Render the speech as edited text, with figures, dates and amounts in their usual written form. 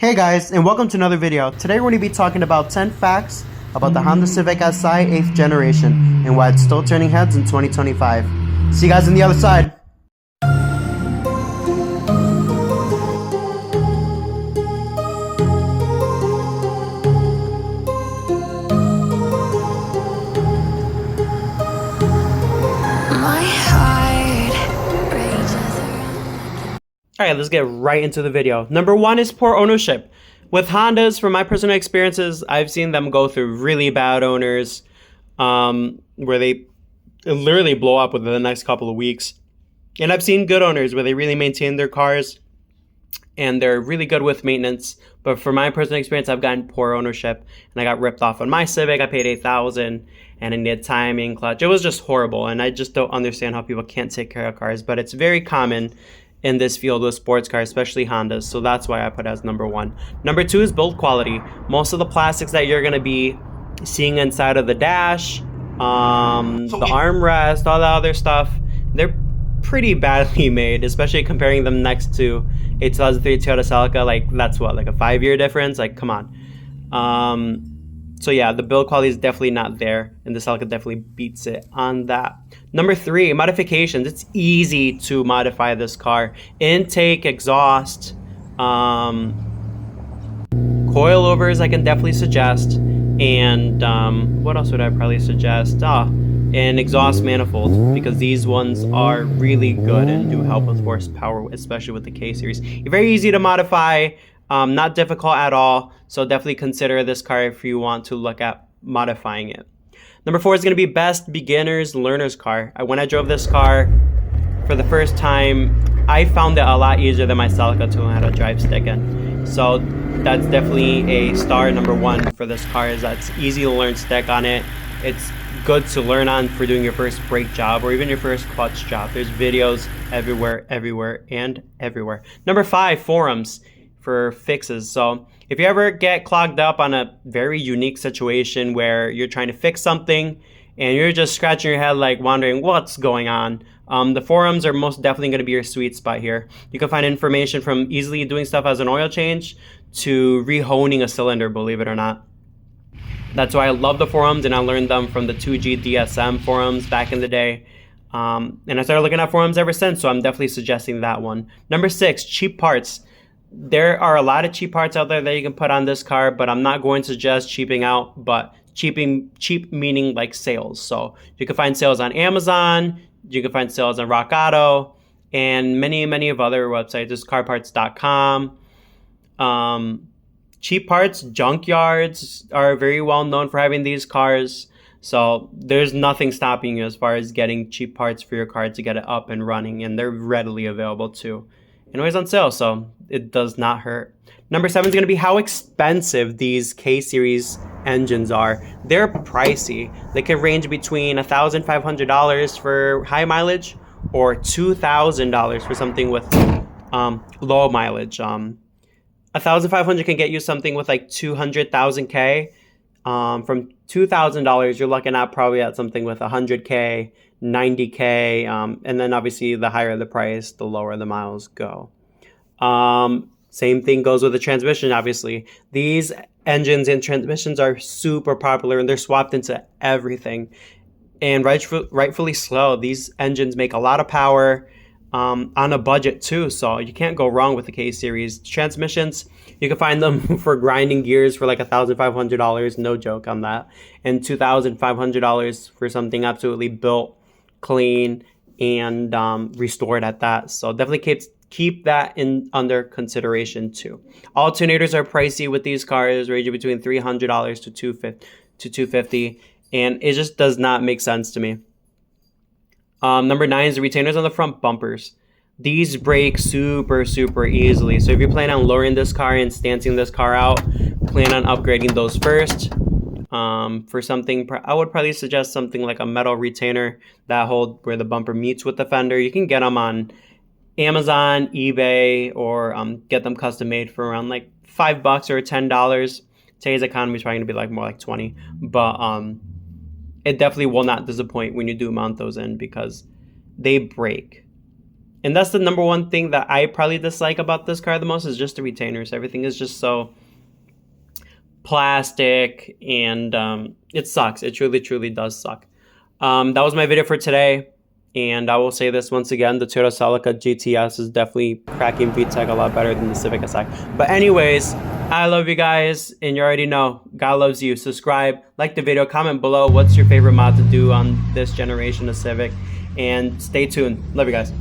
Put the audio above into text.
Hey guys, and welcome to another video. Today we're going to be talking about 10 facts about the Honda Civic Si 8th generation and why it's still turning heads in 2025. See you guys on the other side. Alright, let's get right into the video. Number one is poor ownership. With Hondas, from my personal experiences, I've seen them go through really bad owners where they literally blow up within the next couple of weeks. And I've seen good owners where they really maintain their cars and they're really good with maintenance. But for my personal experience, I've gotten poor ownership and I got ripped off on my Civic. I paid $8,000 and I needed timing, clutch. It was just horrible. And I just don't understand how people can't take care of cars. But it's very common in this field with sports cars, especially Hondas. So that's why I put it as number one. Number two is build quality. Most of the plastics that you're going to be seeing inside of the dash, the armrest, all that other stuff, they're pretty badly made, especially comparing them next to a 2003 Toyota Celica. Like, that's what, like a 5-year difference? Like, come on. So yeah, the build quality is definitely not there, and the Celica definitely beats it on that. Number three, modifications. It's easy to modify this car. Intake, exhaust, coilovers I can definitely suggest, and what else would I probably suggest? An exhaust manifold, because these ones are really good and do help with horsepower, especially with the K-Series. Very easy to modify. Not difficult at all, so definitely consider this car if you want to look at modifying it. Number four is going to be best beginners learners car. When I drove this car for the first time, I found it a lot easier than my Celica to learn how to drive stick in. So that's definitely a star number one for this car, is that it's easy to learn stick on it. It's good to learn on for doing your first brake job or even your first clutch job. There's videos everywhere. Number five, forums for fixes. So if you ever get clogged up on a very unique situation where you're trying to fix something and you're just scratching your head like wondering what's going on, the forums are most definitely going to be your sweet spot here. You can find information from easily doing stuff as an oil change to rehoning a cylinder, believe it or not. That's why I love the forums, and I learned them from the 2G DSM forums back in the day. And I started looking at forums ever since, so I'm definitely suggesting that one. Number six, cheap parts. There are a lot of cheap parts out there that you can put on this car, but I'm not going to suggest cheaping out, but cheap meaning like sales. So you can find sales on Amazon, you can find sales on Rock Auto, and many of other websites. There's carparts.com. Cheap parts, junkyards are very well known for having these cars. So there's nothing stopping you as far as getting cheap parts for your car to get it up and running, and they're readily available too. And always on sale, so it does not hurt. Number seven is going to be how expensive these K-Series engines are. They're pricey. They can range between $1,500 for high mileage or $2,000 for something with low mileage. $1,500 can get you something with like 200,000 K. From $2,000, you're looking at probably at something with 100K, 90K, and then obviously the higher the price, the lower the miles go. Same thing goes with the transmission, obviously. These engines and transmissions are super popular and they're swapped into everything. And rightfully so. These engines make a lot of power on a budget too, so you can't go wrong with the K-Series. Transmissions, you can find them for grinding gears for like $1,500, no joke on that, and $2,500 for something absolutely built, clean, and restored at that. So definitely keep that in under consideration too. Alternators are pricey with these cars, ranging between $300 to $250, and it just does not make sense to me. Number nine is the retainers on the front bumpers. These break super easily. So if you're planning on lowering this car and stancing this car out, plan on upgrading those first. For something, I would probably suggest something like a metal retainer that hold where the bumper meets with the fender. You can get them on Amazon, eBay, or get them custom made for around like $5 or $10. Today's economy is probably gonna be like more like 20, but it definitely will not disappoint when you do mount those in because they break. And that's the number one thing that I probably dislike about this car the most is just the retainers. Everything is just so plastic, and it sucks. It truly, truly does suck. That was my video for today. And I will say this once again, the Toyota Celica GTS is definitely cracking VTEC a lot better than the Civic SI. But anyways, I love you guys, and you already know, God loves you. Subscribe, like the video, comment below what's your favorite mod to do on this generation of Civic, and stay tuned. Love you guys.